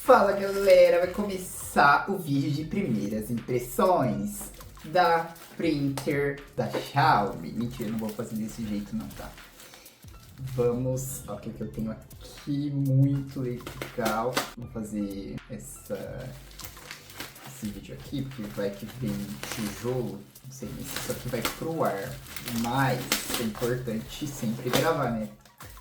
Fala galera, vai começar o vídeo de primeiras impressões da printer da Xiaomi. Mentira, não vou fazer desse jeito não, tá? Vamos, ó, o que eu tenho aqui, muito legal. Vou fazer esse vídeo aqui, porque vai que vem tijolo, não sei nem se isso aqui vai pro ar, mas é importante sempre gravar, né?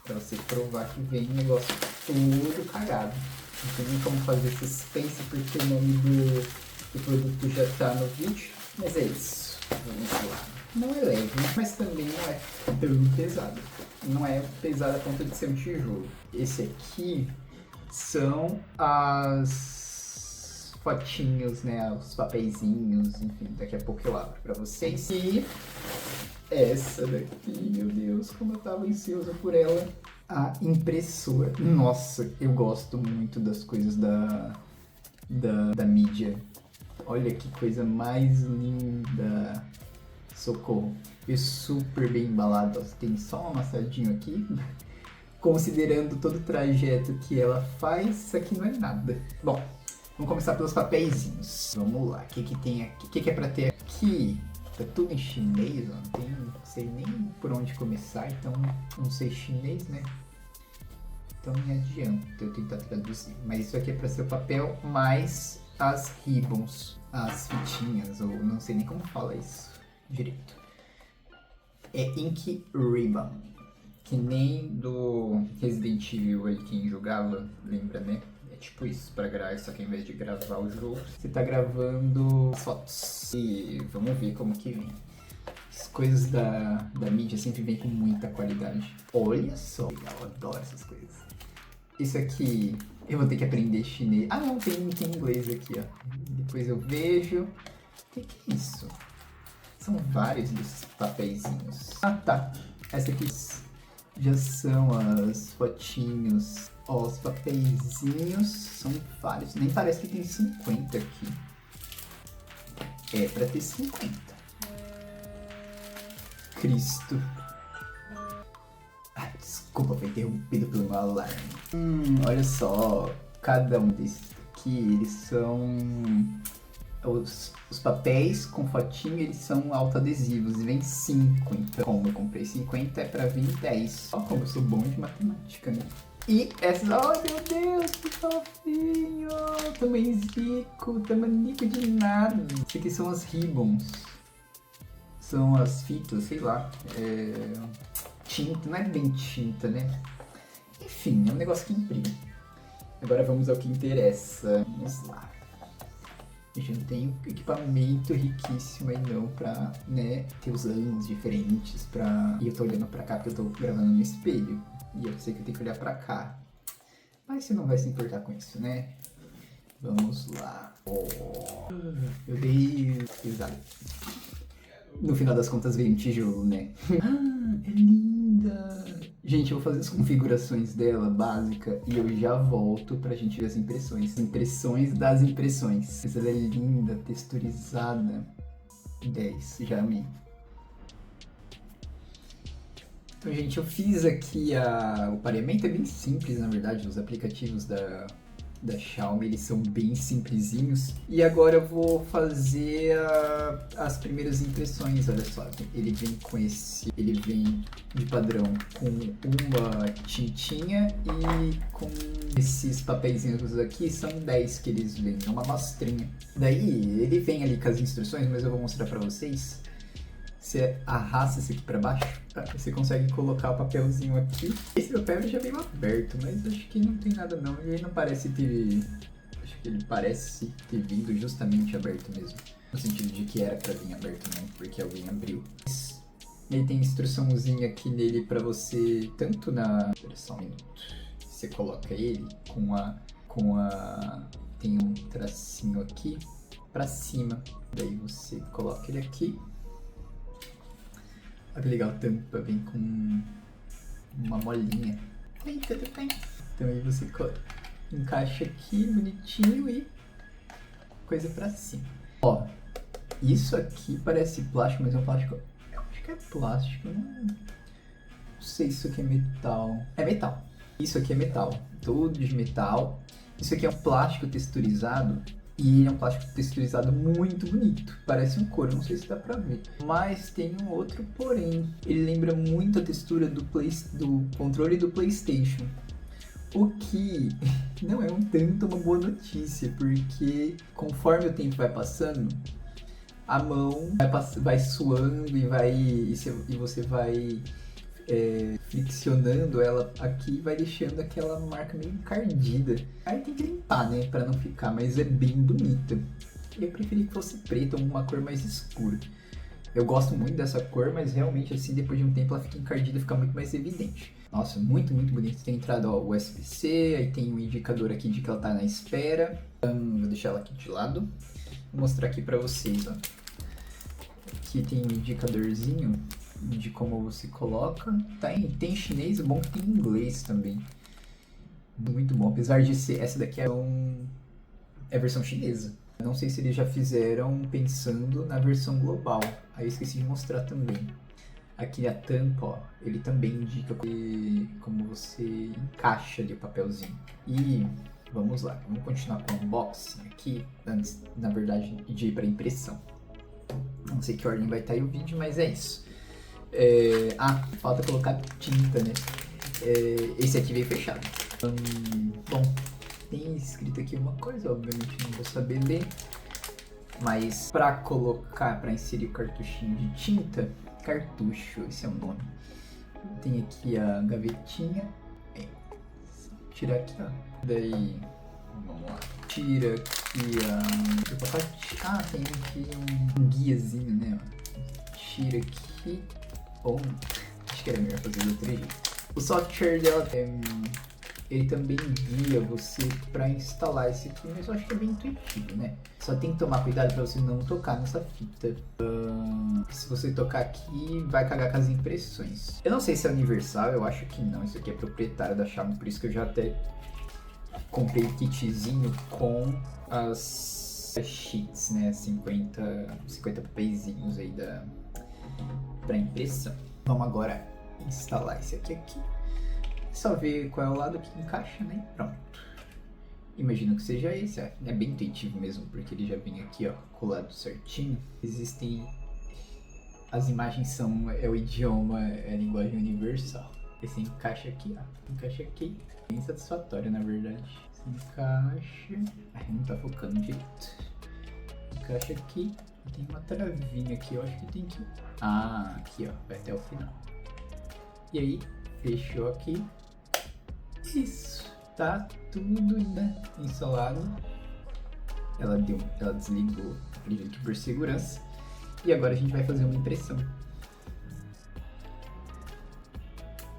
Pra você provar que vem um negócio tudo cagado. Não tem nem como fazer suspense porque o nome do produto já tá no vídeo. Mas é isso. Vamos lá. Não é leve, mas também não é tão pesado. Não é pesado a ponto de ser um tijolo. Esse aqui são as fotinhos, né? Os papeizinhos, enfim. Daqui a pouco eu abro pra vocês. E essa daqui, meu Deus, como eu tava ansioso por ela. A impressora. Nossa, eu gosto muito das coisas da mídia. Olha que coisa mais linda. Socorro. E super bem embalado. Ó, tem só um amassadinho aqui. Considerando todo o trajeto que ela faz, isso aqui não é nada. Bom, vamos começar pelos papeizinhos. Vamos lá. O que tem aqui? O que é pra ter aqui? Tá tudo em chinês, ó. Não sei nem por onde começar, então não sei chinês, né? Então me adianta eu tentar traduzir. Mas isso aqui é para ser o papel mais as ribbons, as fitinhas, ou não sei nem como fala isso direito. É Ink Ribbon, que nem do Resident Evil aí quem jogava, lembra, né? É tipo isso, para gravar, só que ao invés de gravar o jogo, você tá gravando fotos. E vamos ver como que vem. As coisas da mídia sempre vem com muita qualidade. Olha só, eu adoro essas coisas. Isso aqui, eu vou ter que aprender chinês. Ah não, tem inglês aqui, ó. Depois eu vejo. O que é isso? São vários desses papeizinhos. Ah tá, essa aqui já são as fotinhos. Ó, os papeizinhos são vários. Nem parece que tem 50 aqui. É pra ter 50. Cristo. Ah, desculpa, foi interrompido pelo meu alarme. Olha só, cada um desses aqui, eles são... Os papéis com fotinho, eles são autoadesivos e vem 5. Então, como eu comprei 50, é pra vir 10. Ó, como eu sou bom de matemática, né? E essas... Oh, meu Deus, que fofinho! Tamanico de nada. Isso aqui são as ribbons. São as fitas, sei lá, tinta, não é bem tinta, né? Enfim, é um negócio que imprime. Agora vamos ao que interessa. Vamos lá. Eu não tenho equipamento riquíssimo aí não pra, né, ter os ângulos diferentes pra... E eu tô olhando pra cá porque eu tô gravando no espelho. E eu sei que eu tenho que olhar pra cá. Mas você não vai se importar com isso, né? Vamos lá. Oh, meu Deus. Exato. No final das contas veio um tijolo, né? Ah, é linda! Gente, eu vou fazer as configurações dela, básica, e eu já volto pra gente ver as impressões. Impressões das impressões. Essa ela é linda, texturizada. 10, já amei. Então, gente, eu fiz aqui o pareamento, é bem simples, na verdade, os aplicativos da Xiaomi, eles são bem simplesinhos. E agora eu vou fazer as primeiras impressões, olha só. Ele vem de padrão com uma tintinha e com esses papeizinhos aqui, são 10 que eles vêm, é uma amostrinha. Daí ele vem ali com as instruções, mas eu vou mostrar pra vocês. Você arrasta isso aqui pra baixo, tá? Você consegue colocar o papelzinho aqui. Esse papel já veio aberto, mas acho que não tem nada não. Ele não parece ter... Acho que ele parece ter vindo justamente aberto mesmo. No sentido de que era pra vir aberto, não, porque alguém abriu. Ele tem instruçãozinha aqui nele pra você, tanto na... Espera só um minuto. Você coloca ele com a... Tem um tracinho aqui pra cima. Daí você coloca ele aqui. Olha que legal, a tampa vem com uma molinha. Oi, tudo bem? Então aí você encaixa aqui bonitinho e coisa pra cima. Ó, isso aqui parece plástico, mas é um plástico... Eu acho que é plástico, não sei se isso aqui é metal. É metal. Isso aqui é metal, tudo de metal. Isso aqui é um plástico texturizado. E ele é um plástico texturizado muito bonito. Parece um couro, não sei se dá pra ver. Mas tem um outro porém. Ele lembra muito a textura do controle do PlayStation. O que não é um tanto uma boa notícia, porque conforme o tempo vai passando, a mão vai suando e você vai friccionando ela aqui e vai deixando aquela marca meio encardida. Aí tem que limpar, né, pra não ficar, mas é bem bonita. Eu preferi que fosse preta ou uma cor mais escura. Eu gosto muito dessa cor, mas realmente assim, depois de um tempo ela fica encardida, fica muito mais evidente. Nossa, muito, muito bonito. Tem entrada USB-C, aí tem um indicador aqui de que ela tá na espera. Vou deixar ela aqui de lado. Vou mostrar aqui pra vocês, ó. Aqui tem um indicadorzinho de como você coloca. Tem chinês, é bom que tem inglês também. Muito bom, apesar de ser... Essa daqui é a versão chinesa. Não sei se eles já fizeram pensando na versão global. Aí eu esqueci de mostrar também. Aqui a tampa, ó, ele também indica como você encaixa ali o papelzinho. E vamos lá, vamos continuar com o unboxing aqui, antes, na verdade, de ir para impressão. Não sei que ordem vai estar aí o vídeo, mas é isso. Falta colocar tinta, né? Esse aqui veio fechado. Bom, tem escrito aqui uma coisa, obviamente não vou saber ler. Mas para inserir o cartuchinho de tinta, cartucho, esse é o nome. Tem aqui a gavetinha. Tira aqui, ó. Daí, vamos lá. Tira aqui o pacote. Tem aqui um guiazinho, né? Tira aqui. Acho que era melhor fazer do outro jeito. O software dela ele também guia você para instalar esse aqui, mas eu acho que é bem intuitivo, né? Só tem que tomar cuidado para você não tocar nessa fita. Se você tocar aqui, vai cagar com as impressões. Eu não sei se é universal, eu acho que não. Isso aqui é proprietário da Xiaomi, por isso que eu já até comprei o kitzinho com as sheets, né? 50 papeizinhos aí para impressão. Vamos agora instalar esse aqui. Só ver qual é o lado que encaixa, né? Pronto. Imagino que seja esse, ó. É bem intuitivo mesmo, porque ele já vem aqui, ó, colado certinho. Existem... As imagens é o idioma, é a linguagem universal. Esse encaixa aqui, ó. Encaixa aqui. Bem satisfatório, na verdade. Esse encaixa... não tá focando direito. Encaixa aqui. Tem uma travinha aqui, eu acho que tem que... aqui, ó. Vai até o final. E aí, fechou aqui. Isso, tá tudo instalado. Ela desligou, acredito que por segurança. E agora a gente vai fazer uma impressão.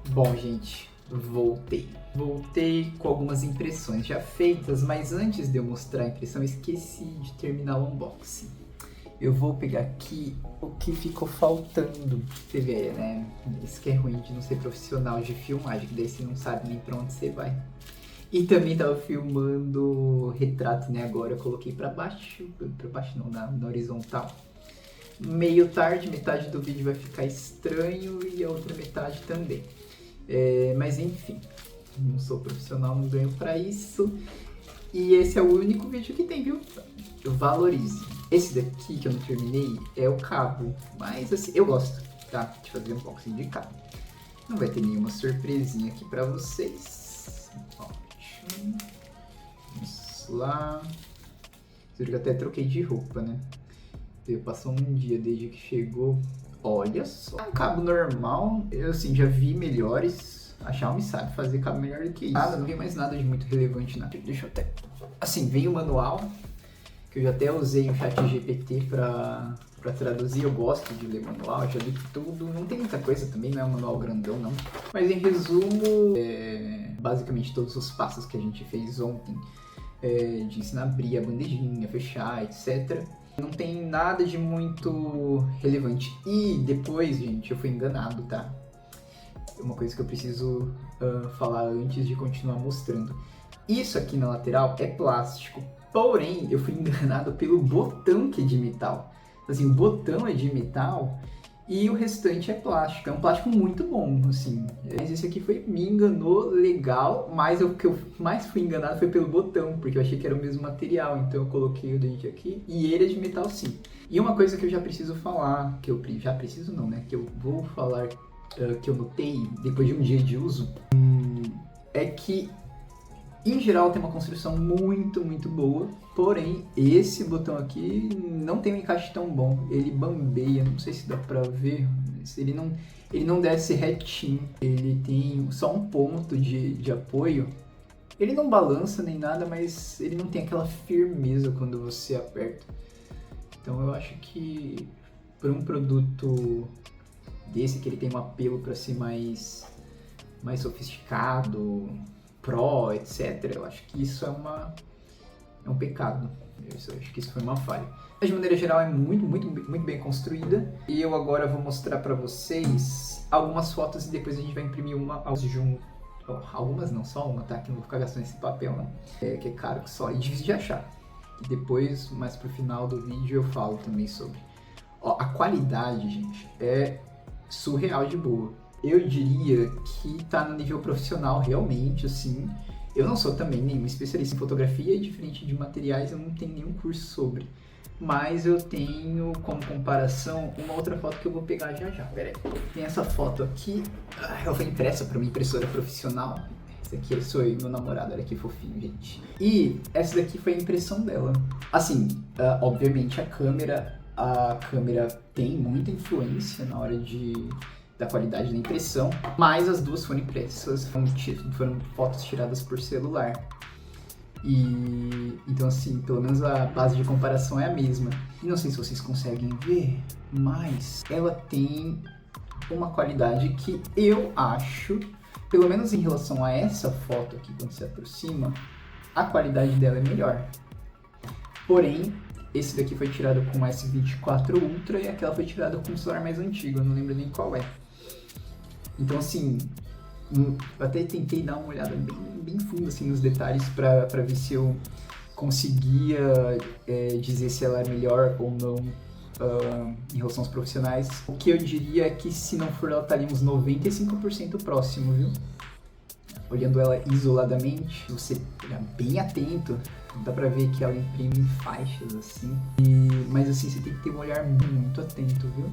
Bom, gente, voltei com algumas impressões já feitas, mas antes de eu mostrar a impressão, esqueci de terminar o unboxing. Eu vou pegar aqui o que ficou faltando. Você vê, né? Isso que é ruim de não ser profissional de filmagem, que daí você não sabe nem pra onde você vai. E também tava filmando retrato, né? Agora eu coloquei pra baixo não, na horizontal. Meio tarde, metade do vídeo vai ficar estranho e a outra metade também. Mas enfim, não sou profissional, não ganho pra isso. E esse é o único vídeo que tem, viu? Valorize. Esse daqui que eu não terminei é o cabo, mas assim, eu gosto, tá? De fazer unboxing de cabo. Não vai ter nenhuma surpresinha aqui pra vocês. Ótimo. Vamos lá. Você viu que eu até troquei de roupa, né? Passou um dia desde que chegou. Olha só. É um cabo normal. Eu assim, já vi melhores. A Xiaomi sabe fazer cabo melhor do que isso. Não vi mais nada de muito relevante, nada. Deixa eu até... Assim, veio o manual. Que eu já até usei o ChatGPT para traduzir. Eu gosto de ler manual, já li tudo. Não tem muita coisa também, não é um manual grandão, não. Mas em resumo, basicamente todos os passos que a gente fez ontem, de ensinar a abrir a bandejinha, fechar, etc. Não tem nada de muito relevante. E depois, gente, eu fui enganado, tá? Uma coisa que eu preciso falar antes de continuar mostrando. Isso aqui na lateral é plástico. Porém, eu fui enganado pelo botão que é de metal. Assim, o botão é de metal E o restante é plástico. É um plástico muito bom, assim. Mas esse aqui me enganou legal, mas o que eu mais fui enganado foi pelo botão, porque eu achei que era o mesmo material. Então eu coloquei o dente aqui e ele é de metal sim. E uma coisa que eu já preciso falar, que eu já preciso não, né? Que eu vou falar, que eu notei depois de um dia de uso, é que em geral tem uma construção muito, muito boa, porém esse botão aqui não tem um encaixe tão bom, ele bambeia, não sei se dá pra ver, mas ele não desce retinho, ele tem só um ponto de apoio, ele não balança nem nada, mas ele não tem aquela firmeza quando você aperta. Então eu acho que para um produto desse, que ele tem um apelo para ser mais sofisticado, Pro, etc. Eu acho que isso é um pecado. Eu acho que isso foi uma falha. Mas de maneira geral é muito, muito, muito bem construída. E eu agora vou mostrar para vocês algumas fotos e depois a gente vai imprimir uma junto. Algumas não, só uma, tá? Que não vou ficar gastando esse papel não. Que é caro que só, e difícil de achar. E depois, mais pro final do vídeo, eu falo também sobre. Ó, a qualidade, gente, é surreal de boa. Eu diria que tá no nível profissional realmente, assim. Eu não sou também nenhum especialista em fotografia e diferente de materiais, eu não tenho nenhum curso sobre. Mas eu tenho como comparação uma outra foto que eu vou pegar já já. Pera aí. Tem essa foto aqui, ela foi impressa para uma impressora profissional. Esse aqui sou eu e meu namorado, olha que fofinho, gente. E essa daqui foi a impressão dela. Assim, obviamente a câmera tem muita influência na hora da qualidade da impressão, mas as duas foram impressas, foram fotos tiradas por celular. E então assim, pelo menos a base de comparação é a mesma. E não sei se vocês conseguem ver, mas ela tem uma qualidade que eu acho, pelo menos em relação a essa foto aqui, quando se aproxima, a qualidade dela é melhor. Porém, esse daqui foi tirado com o S24 Ultra e aquela foi tirada com um celular mais antigo, eu não lembro nem qual é. Então assim, eu até tentei dar uma olhada bem fundo assim, nos detalhes para ver se eu conseguia dizer se ela é melhor ou não em relação aos profissionais. O que eu diria é que se não for ela estaria uns 95% próximo, viu? Olhando ela isoladamente, se você ficar bem atento, dá pra ver que ela imprime em faixas, assim. Mas assim, você tem que ter um olhar muito atento, viu?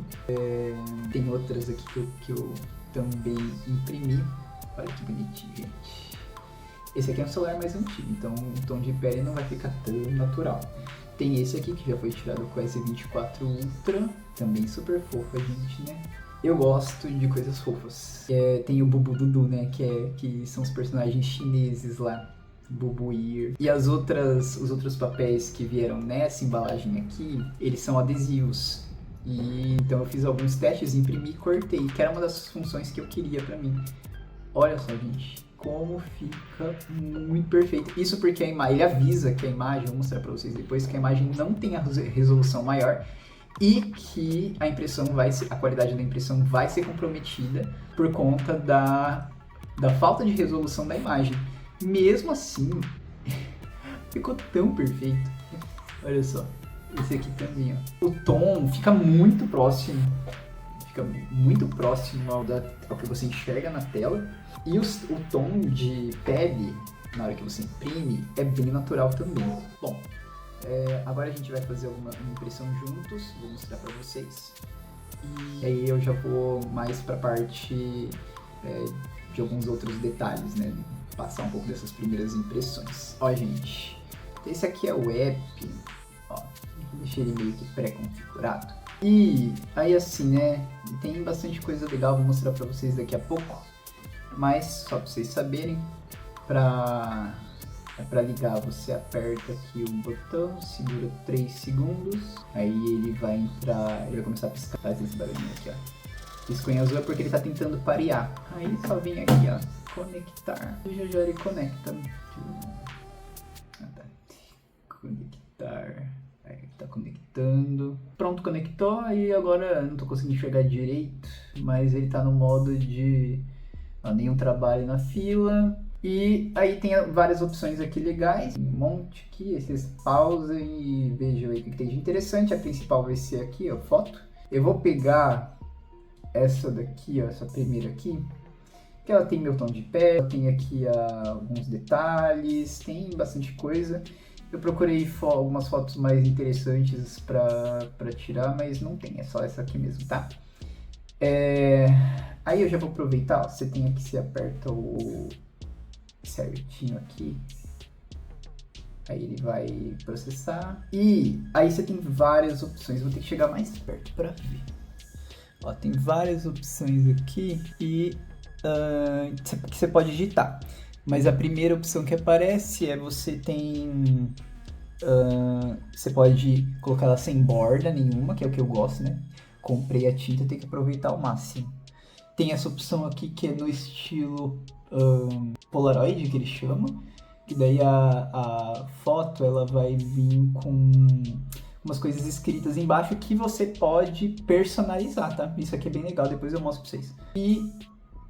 Tem outras aqui que eu também imprimi. Olha que bonitinho, gente. Esse aqui é um celular mais antigo, então o tom de pele não vai ficar tão natural. Tem esse aqui que já foi tirado com o S24 Ultra, também super fofo, gente, né? Eu gosto de coisas fofas. Tem o Bubu Dudu, né? Que são os personagens chineses lá. Bubu Ear. E os outros papéis que vieram nessa embalagem aqui, eles são adesivos. E então eu fiz alguns testes, imprimi e cortei, que era uma das funções que eu queria pra mim. Olha só, gente, como fica muito perfeito. Isso porque ele avisa que a imagem, vou mostrar pra vocês depois, que a imagem não tem a resolução maior e que a qualidade da impressão vai ser comprometida por conta da falta de resolução da imagem. Mesmo assim, ficou tão perfeito. Olha só, esse aqui também, ó. O tom fica muito próximo ao que você enxerga na tela. E o tom de pele, na hora que você imprime, é bem natural também. Bom, agora a gente vai fazer uma impressão juntos, vou mostrar pra vocês. E aí eu já vou mais pra parte de alguns outros detalhes, né? Passar um pouco dessas primeiras impressões. Ó, gente, esse aqui é o app, ó, deixei ele meio que pré-configurado. E aí assim, né, tem bastante coisa legal, vou mostrar pra vocês daqui a pouco. Mas, só pra vocês saberem, pra ligar você aperta aqui o botão, segura 3 segundos, aí ele vai começar a piscar, faz esse barulhinho aqui, ó. Piscou em azul é porque ele tá tentando parear. Aí só vem aqui, ó, conectar. E já ele conecta. Conectar. Aí tá conectando. Pronto, conectou. Aí agora não tô conseguindo enxergar direito, mas ele tá no modo de nenhum trabalho na fila. E aí tem várias opções aqui legais. Um monte aqui, vocês pausem e vejam aí o que tem de interessante. A principal vai ser aqui, ó, foto. Eu vou pegar essa daqui, ó, essa primeira aqui, que ela tem meu tom de pele, tem aqui alguns detalhes, tem bastante coisa. Eu procurei algumas fotos mais interessantes pra tirar, mas não tem, é só essa aqui mesmo, tá? Aí eu já vou aproveitar, ó, você tem aqui, você aperta o certinho aqui, aí ele vai processar, e aí você tem várias opções, vou ter que chegar mais perto pra ver. Ó, tem várias opções aqui e que você pode digitar, mas a primeira opção que aparece é você pode colocar ela sem borda nenhuma, que é o que eu gosto, né? Comprei a tinta, tem que aproveitar ao máximo. Tem essa opção aqui que é no estilo Polaroid, que ele chama, que daí a foto ela vai vir com umas coisas escritas embaixo que você pode personalizar, tá? Isso aqui é bem legal, depois eu mostro pra vocês. E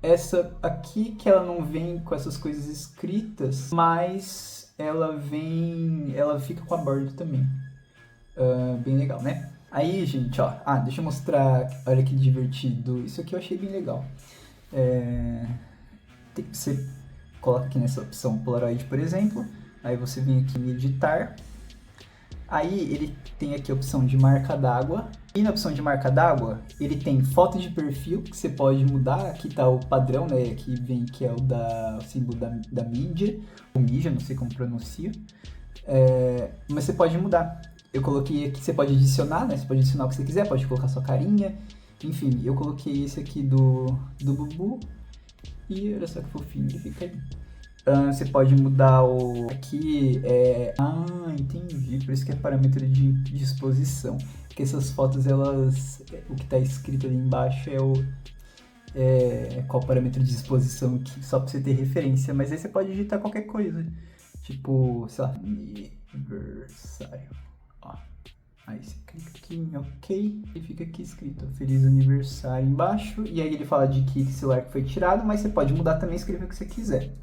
essa aqui que ela não vem com essas coisas escritas, mas ela fica com a borda também. Bem legal, né? Aí, gente, ó, deixa eu mostrar, olha que divertido. Isso aqui eu achei bem legal. Você coloca aqui nessa opção Polaroid, por exemplo, aí você vem aqui em editar, aí ele tem aqui a opção de marca d'água, e na opção de marca d'água, ele tem foto de perfil, que você pode mudar, aqui tá o padrão, né, aqui vem que é o símbolo da mídia, ou mídia, não sei como pronuncia, mas você pode mudar. Eu coloquei aqui, você pode adicionar, né, você pode adicionar o que você quiser, pode colocar sua carinha, enfim, eu coloquei esse aqui do Bubu, e olha só que fofinho, ele fica ali. Você pode mudar aqui, entendi, por isso que é parâmetro de exposição. Porque essas fotos, o que está escrito ali embaixo é qual parâmetro de exposição, só para você ter referência. Mas aí você pode digitar qualquer coisa, tipo, sei lá, aniversário. Ó. Aí você clica aqui em OK e fica aqui escrito Feliz Aniversário embaixo. E aí ele fala de que celular que foi tirado, mas você pode mudar também e escrever o que você quiser.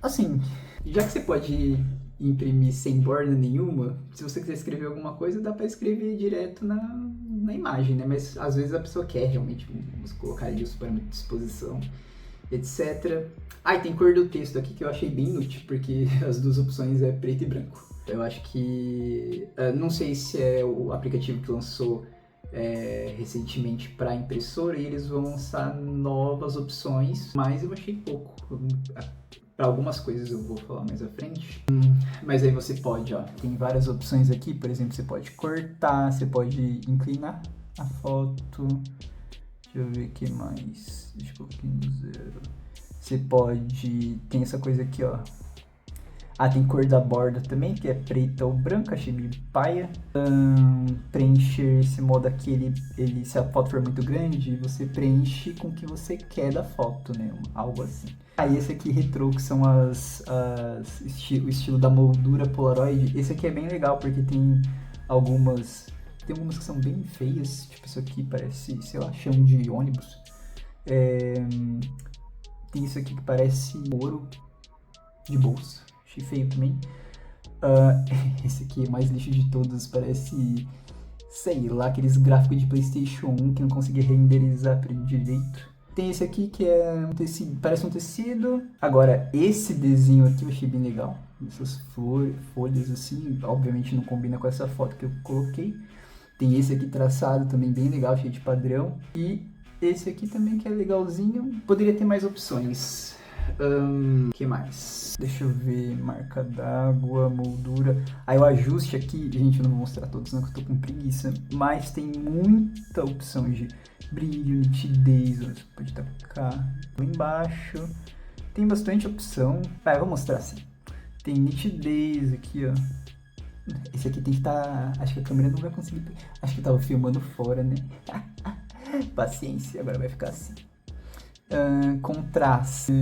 Assim, já que você pode imprimir sem borda nenhuma, se você quiser escrever alguma coisa, dá pra escrever direto na imagem, né? Mas às vezes a pessoa quer realmente, vamos colocar ali os parâmetros de exposição, etc. E tem cor do texto aqui que eu achei bem útil, porque as duas opções é preto e branco. Eu acho que... não sei se é o aplicativo que lançou recentemente para impressora e eles vão lançar novas opções, mas eu achei pouco. Para algumas coisas eu vou falar mais à frente. Mas aí você pode, ó, tem várias opções aqui, por exemplo, você pode cortar, você pode inclinar a foto. Deixa eu ver o que mais. Deixa eu colocar no 0. Você pode... Tem essa coisa aqui, ó. Tem cor da borda também, que é preta ou branca, achei meio paia. Preencher esse modo aqui, se a foto for muito grande, você preenche com o que você quer da foto, né? Algo assim. Esse aqui retrô, que são o estilo da moldura Polaroid. Esse aqui é bem legal, porque tem algumas que são bem feias, tipo isso aqui parece, sei lá, chão de ônibus. Tem isso aqui que parece ouro de bolsa. Achei feio também. Esse aqui é mais lixo de todos, parece, sei lá, aqueles gráficos de PlayStation 1 que não conseguia renderizar direito. Tem esse aqui que é um tecido, parece um tecido. Agora, esse desenho aqui eu achei bem legal. Essas folhas assim, obviamente não combina com essa foto que eu coloquei. Tem esse aqui traçado também bem legal, cheio de padrão. E esse aqui também que é legalzinho. Poderia ter mais opções. Que mais? Deixa eu ver, marca d'água, moldura. O ajuste aqui, gente, eu não vou mostrar todos não, que eu tô com preguiça, mas tem muita opção de brilho, nitidez, você pode tacar lá embaixo, tem bastante opção. Eu vou mostrar assim, tem nitidez aqui, ó. Esse aqui tem que estar, acho que a câmera não vai conseguir, acho que eu tava filmando fora, né? Paciência, agora vai ficar assim. Contraste,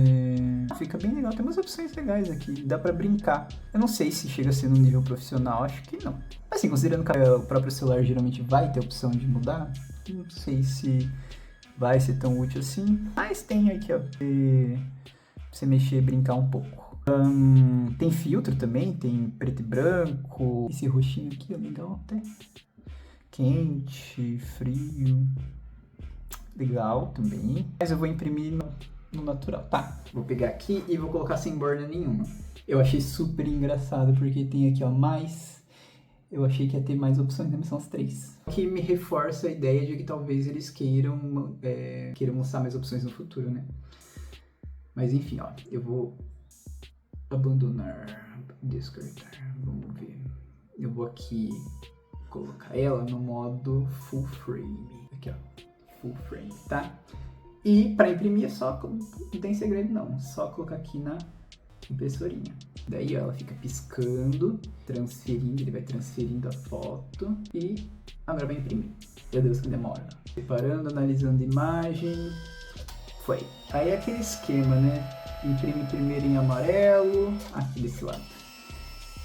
fica bem legal, tem umas opções legais aqui, dá pra brincar. Eu não sei se chega a ser no nível profissional, acho que não. Mas assim, considerando que o próprio celular geralmente vai ter a opção de mudar, não sei se vai ser tão útil assim. Mas tem aqui, ó, pra você mexer e brincar um pouco. Tem filtro também, tem preto e branco. Esse roxinho aqui, ó, legal até. Quente, frio. Legal também. Mas eu vou imprimir no natural. Tá, vou pegar aqui e vou colocar sem borda nenhuma. Eu achei super engraçado porque tem aqui, ó, mais. Eu achei que ia ter mais opções, né? Mas são as 3. O que me reforça a ideia de que talvez eles queiram mostrar mais opções no futuro, né? Mas enfim, ó, eu vou abandonar, descartar, vamos ver. Eu vou aqui colocar ela no modo full frame. Aqui, ó, full frame, tá? E para imprimir é só, não tem segredo não, só colocar aqui na impressorinha. Daí ó, ela fica piscando, transferindo, ele vai transferindo a foto e agora vai imprimir. Meu Deus, que demora. Separando, analisando imagem. Foi. Aí é aquele esquema, né? Imprime primeiro em amarelo, aqui desse lado.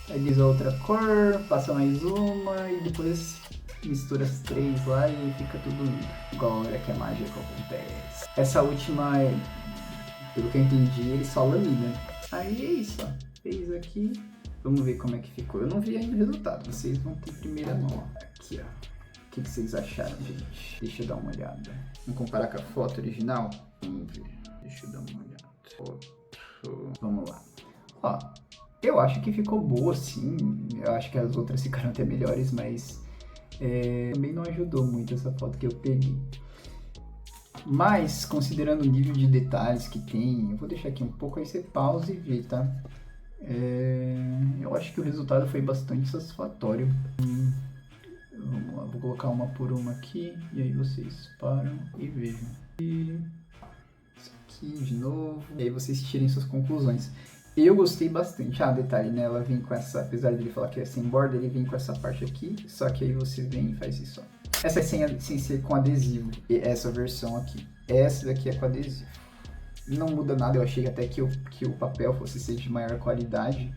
Aí diz outra cor, passa mais uma e depois mistura as 3 lá e fica tudo lindo. Agora que a mágica acontece. Essa última, pelo que eu entendi, ele só lamina. Aí é isso, ó. Fez aqui. Vamos ver como é que ficou. Eu não vi ainda o resultado. Vocês vão ter primeira mão. Aqui, ó. O que vocês acharam, gente? Deixa eu dar uma olhada. Vamos comparar com a foto original? Vamos ver. Deixa eu dar uma olhada. Foto. Vamos lá. Ó, eu acho que ficou boa, sim. Eu acho que as outras ficaram até melhores, mas também não ajudou muito essa foto que eu peguei. Mas, considerando o nível de detalhes que tem, eu vou deixar aqui um pouco, aí você pausa e vê, tá? Eu acho que o resultado foi bastante satisfatório. Vamos lá, vou colocar uma por uma aqui, e aí vocês param e vejam. E isso aqui de novo, e aí vocês tirem suas conclusões. Eu gostei bastante. Ah, detalhe, né? Ela vem com essa, apesar de ele falar que é sem borda, ele vem com essa parte aqui, só que aí você vem e faz isso, ó. Essa é sem ser com adesivo, e essa versão aqui. Essa daqui é com adesivo. Não muda nada, eu achei até que o papel fosse ser de maior qualidade.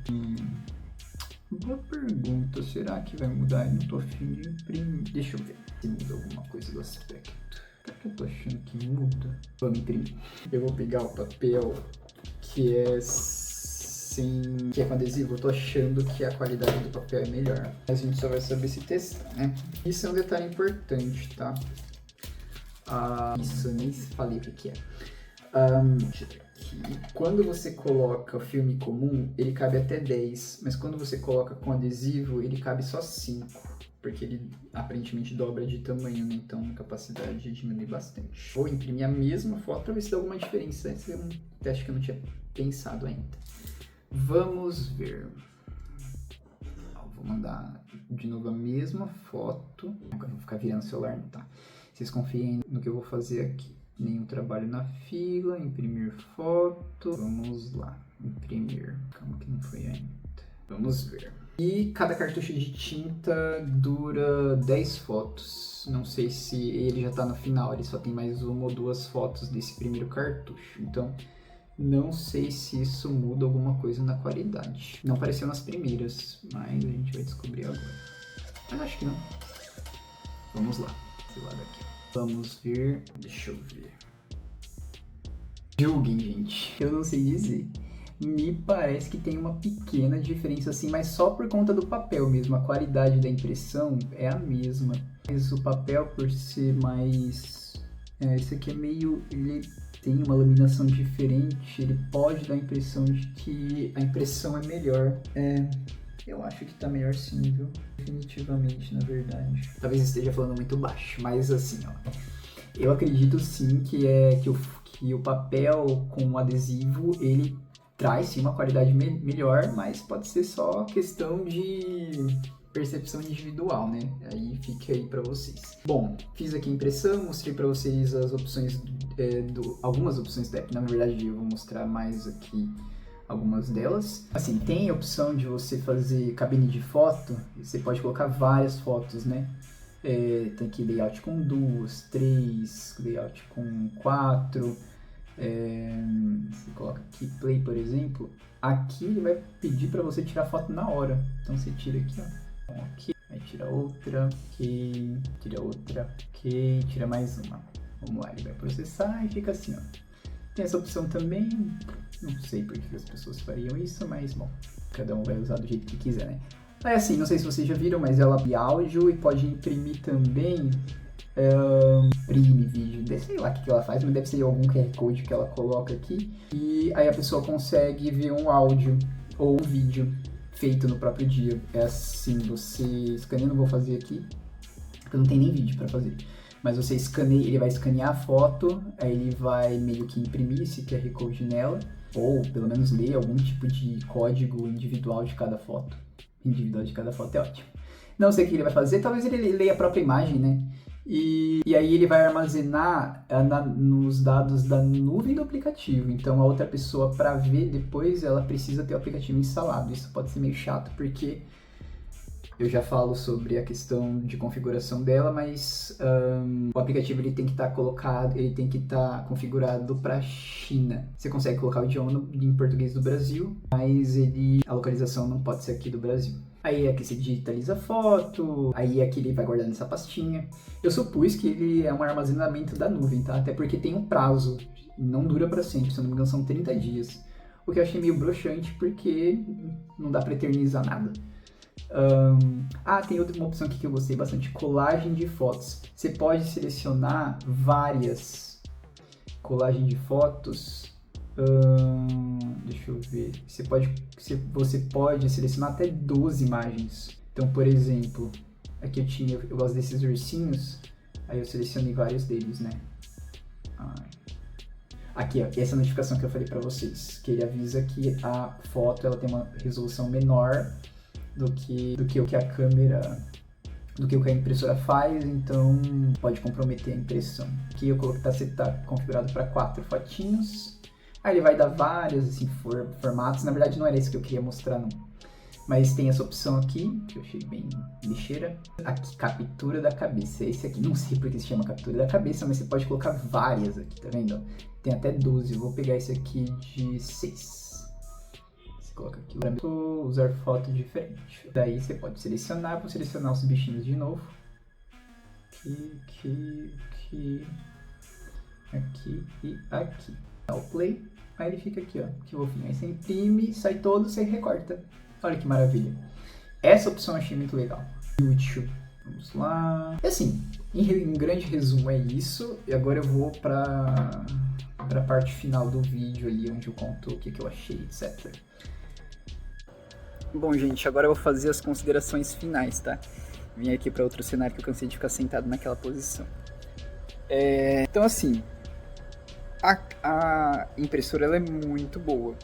Boa pergunta, será que vai mudar? Eu não tô afim de imprimir. Deixa eu ver se muda alguma coisa do aspecto. Será que eu tô achando que muda? Vamos imprimir. Eu vou pegar o papel que é com adesivo. Eu tô achando que a qualidade do papel é melhor. A gente só vai saber se testar, né? Isso é um detalhe importante, tá? Isso, eu nem falei o que é. Quando você coloca o filme comum, ele cabe até 10, mas quando você coloca com adesivo, ele cabe só 5, porque ele aparentemente dobra de tamanho, né? Então a capacidade diminui bastante. Vou imprimir a mesma foto para ver se dá alguma diferença. Esse é um teste que eu não tinha pensado ainda. Vamos ver. Vou mandar de novo a mesma foto. Agora vou ficar virando o celular, não tá? Vocês confiem no que eu vou fazer aqui. Nenhum trabalho na fila, imprimir foto. Vamos lá, imprimir. Calma que não foi ainda. Vamos ver. E cada cartucho de tinta dura 10 fotos. Não sei se ele já tá no final, ele só tem mais 1 ou 2 fotos desse primeiro cartucho. Então, não sei se isso muda alguma coisa na qualidade. Não apareceu nas primeiras, mas a gente vai descobrir agora. Mas acho que não. Vamos lá, esse lado aqui. Vamos ver, deixa eu ver. Julguem, gente. Eu não sei dizer. Me parece que tem uma pequena diferença assim, mas só por conta do papel mesmo. A qualidade da impressão é a mesma. Mas o papel, por ser mais... esse aqui é meio... Ele tem uma laminação diferente. Ele pode dar a impressão de que a impressão é melhor. Eu acho que tá melhor sim, viu? Definitivamente, na verdade. Talvez esteja falando muito baixo, mas assim, ó. Eu acredito sim que o papel com adesivo, ele traz sim uma qualidade melhor, mas pode ser só questão de percepção individual, né? Aí fica aí pra vocês. Bom, fiz aqui a impressão, mostrei pra vocês as opções, algumas opções da app. Na verdade, eu vou mostrar mais aqui algumas delas. Assim, tem a opção de você fazer cabine de foto, você pode colocar várias fotos, né? Tem aqui layout com 2, 3, layout com 4. Você coloca aqui play, por exemplo. Aqui ele vai pedir para você tirar foto na hora. Então você tira aqui, ó. Então, aqui, vai tirar outra, ok, tira outra, ok, tira mais uma. Vamos lá, ele vai processar e fica assim, ó. Tem essa opção também, não sei por que as pessoas fariam isso, mas bom, cada um vai usar do jeito que quiser, né? Assim, não sei se vocês já viram, mas ela tem áudio e pode imprimir também Imprime vídeo, sei lá o que ela faz, mas deve ser algum QR Code que ela coloca aqui. E aí a pessoa consegue ver um áudio ou um vídeo feito no próprio dia. É assim, você escaneia, não vou fazer aqui, porque não tem nem vídeo para fazer. Mas você escaneia, ele vai escanear a foto, aí ele vai meio que imprimir esse QR Code nela, ou pelo menos ler algum tipo de código individual de cada foto. Individual de cada foto é ótimo. Não sei o que ele vai fazer, talvez ele leia a própria imagem, né? E aí ele vai armazenar nos dados da nuvem do aplicativo. Então a outra pessoa, para ver depois, ela precisa ter o aplicativo instalado. Isso pode ser meio chato, porque eu já falo sobre a questão de configuração dela, mas o aplicativo ele tem que estar colocado, ele tem que estar configurado para China. Você consegue colocar o idioma em português do Brasil, mas a localização não pode ser aqui do Brasil. Aí aqui você digitaliza a foto, aí aqui ele vai guardar nessa pastinha. Eu supus que ele é um armazenamento da nuvem, tá? Até porque tem um prazo, não dura para sempre, se eu não me engano são 30 dias. O que eu achei meio broxante, porque não dá para eternizar nada. Tem outra opção aqui que eu gostei bastante, colagem de fotos. Você pode selecionar várias colagens de fotos. Deixa eu ver. Você pode selecionar até 12 imagens. Então, por exemplo, aqui eu gosto desses ursinhos. Aí eu selecionei vários deles, né? Aqui, ó, essa notificação que eu falei pra vocês, que ele avisa que a foto ela tem uma resolução menor do que o que a câmera, do que o que a impressora faz, então pode comprometer a impressão. Aqui eu coloquei tá configurado para 4 fotinhos. Aí ele vai dar vários assim, formatos. Na verdade não era isso que eu queria mostrar, não. Mas tem essa opção aqui, que eu achei bem lixeira. Aqui, captura da cabeça. Esse aqui, não sei porque se chama captura da cabeça, mas você pode colocar várias aqui, tá vendo? Tem até 12. Eu vou pegar esse aqui de 6. Coloca aqui, usar foto diferente. Daí você pode selecionar, vou selecionar os bichinhos de novo. Aqui e aqui. Dá o play, aí ele fica aqui, ó, que fofinho. Aí você imprime, sai todo, você recorta. Olha que maravilha. Essa opção eu achei muito legal. Útil. Vamos lá. E assim, em grande resumo é isso. E agora eu vou para a parte final do vídeo ali, onde eu conto o que eu achei, etc. Bom, gente, agora eu vou fazer as considerações finais, tá? Vim aqui para outro cenário que eu cansei de ficar sentado naquela posição. Então, assim, a impressora ela é muito boa.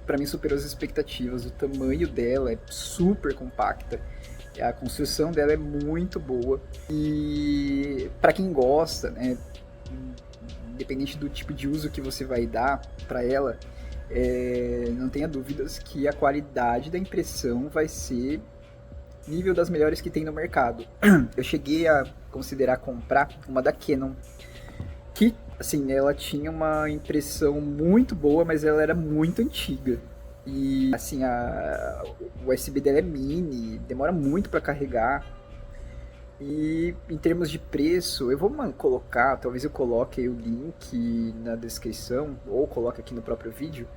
Para mim, superou as expectativas. O tamanho dela é super compacta. A construção dela é muito boa. E para quem gosta, né, independente do tipo de uso que você vai dar para ela, não tenha dúvidas que a qualidade da impressão vai ser nível das melhores que tem no mercado. Eu cheguei a considerar comprar uma da Canon, que, assim, ela tinha uma impressão muito boa, mas ela era muito antiga. E, assim, o USB dela é mini, demora muito para carregar. E em termos de preço, eu vou colocar, talvez eu coloque aí o link na descrição, ou coloque aqui no próprio vídeo,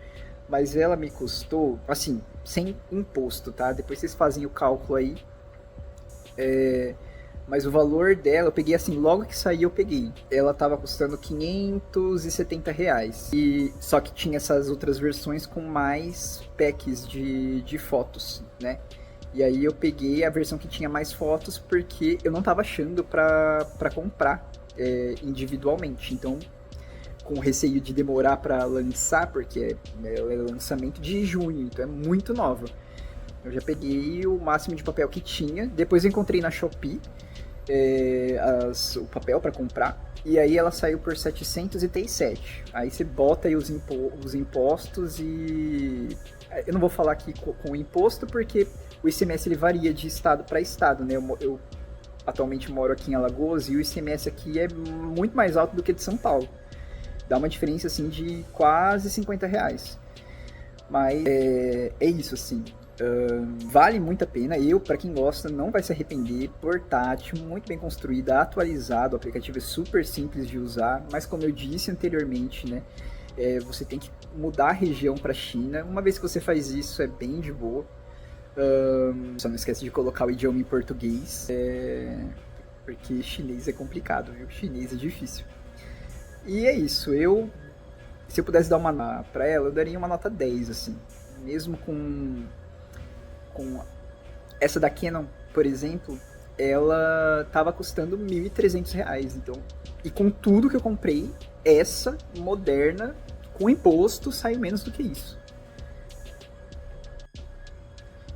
mas ela me custou, assim, sem imposto, tá? Depois vocês fazem o cálculo aí. Mas o valor dela, eu peguei assim, logo que saiu eu peguei. Ela tava custando R$570. Só que tinha essas outras versões com mais packs de fotos, né? E aí eu peguei a versão que tinha mais fotos porque eu não tava achando pra comprar individualmente. Então, com receio de demorar pra lançar, porque é lançamento de junho, então é muito nova. Eu já peguei o máximo de papel que tinha. Depois eu encontrei na Shopee o papel pra comprar. E aí ela saiu por 737. Aí você bota aí os impostos e... Eu não vou falar aqui com o imposto porque o ICMS ele varia de estado para estado, né? Eu atualmente moro aqui em Alagoas e o ICMS aqui é muito mais alto do que de São Paulo. Dá uma diferença assim de quase R$50. Mas é isso assim. Vale muito a pena. Para quem gosta, não vai se arrepender. Portátil, muito bem construída, atualizado. O aplicativo é super simples de usar. Mas como eu disse anteriormente, né? Você tem que mudar a região para a China. Uma vez que você faz isso, é bem de boa. Só não esquece de colocar o idioma em português. Porque chinês é complicado, viu? Chinês é difícil. E é isso, se eu pudesse dar uma nota pra ela, eu daria uma nota 10, assim. Mesmo com essa da Canon, por exemplo, ela tava custando R$ 1.300, então. E com tudo que eu comprei, essa moderna, com imposto, saiu menos do que isso.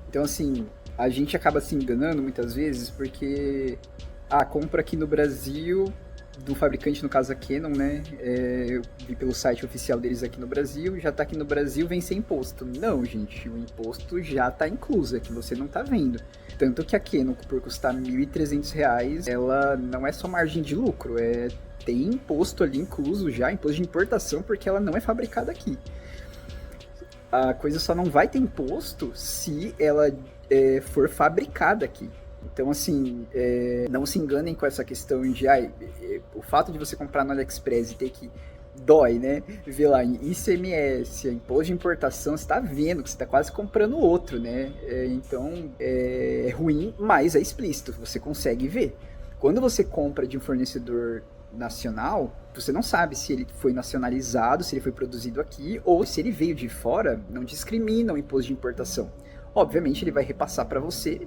Então, assim, a gente acaba se enganando muitas vezes porque a compra aqui no Brasil, do fabricante, no caso a Canon, né? Eu vi pelo site oficial deles aqui no Brasil, já tá aqui no Brasil, vem sem imposto. Não, gente, o imposto já tá incluso, é que você não tá vendo. Tanto que a Canon, por custar R$ 1.300, ela não é só margem de lucro, tem imposto ali incluso já, imposto de importação, porque ela não é fabricada aqui. A coisa só não vai ter imposto se ela for fabricada aqui. Então, assim, não se enganem com essa questão de o fato de você comprar no AliExpress e ter que dói, né? Ver lá em ICMS, imposto de importação, você tá vendo que você tá quase comprando outro, né? Então, é ruim, mas é explícito, você consegue ver. Quando você compra de um fornecedor nacional, você não sabe se ele foi nacionalizado, se ele foi produzido aqui, ou se ele veio de fora, não discrimina o imposto de importação. Obviamente, ele vai repassar para você,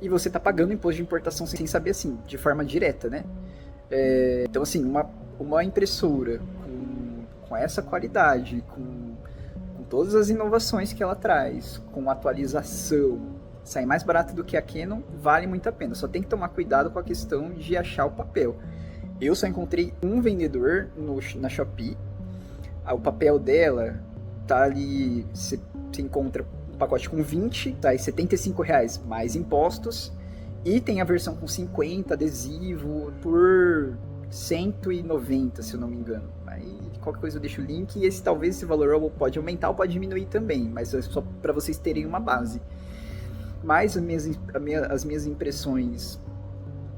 e você tá pagando imposto de importação sem saber, assim, de forma direta, né? Então, assim, uma impressora com essa qualidade, com todas as inovações que ela traz, com atualização, sair mais barato do que a Canon, vale muito a pena. Só tem que tomar cuidado com a questão de achar o papel. Eu só encontrei um vendedor na Shopee. O papel dela tá ali, você encontra um pacote com 20, tá aí R$ 75 mais impostos. E tem a versão com 50, adesivo, por 190, se eu não me engano. Aí qualquer coisa eu deixo o link. E talvez esse valor pode aumentar ou pode diminuir também, mas é só para vocês terem uma base. Mas as minhas impressões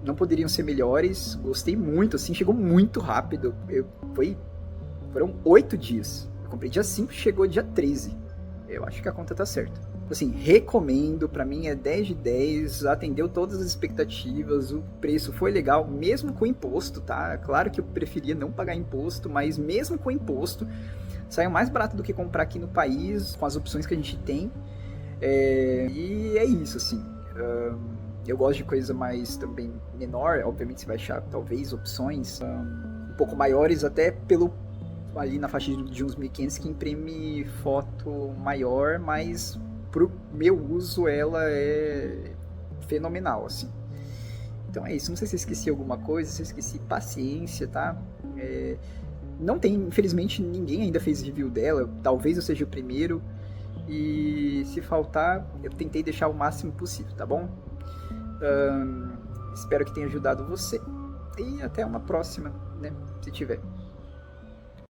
não poderiam ser melhores. Gostei muito, assim, chegou muito rápido. Foram 8 dias. Eu comprei dia 5, chegou dia 13. Eu acho que a conta tá certa. Assim, recomendo, pra mim é 10 de 10, atendeu todas as expectativas, o preço foi legal, mesmo com imposto, tá? Claro que eu preferia não pagar imposto, mas mesmo com imposto, saiu mais barato do que comprar aqui no país, com as opções que a gente tem. E é isso, assim. Eu gosto de coisa mais também menor, obviamente você vai achar talvez opções um pouco maiores, até ali na faixa de uns 1.500 que imprime foto maior, mas pro meu uso ela é fenomenal, assim. Então é isso, não sei se eu esqueci alguma coisa, se eu esqueci, paciência, tá? Não tem, infelizmente, ninguém ainda fez review dela, talvez eu seja o primeiro, e se faltar, eu tentei deixar o máximo possível, tá bom? Espero que tenha ajudado você, e até uma próxima, né, se tiver.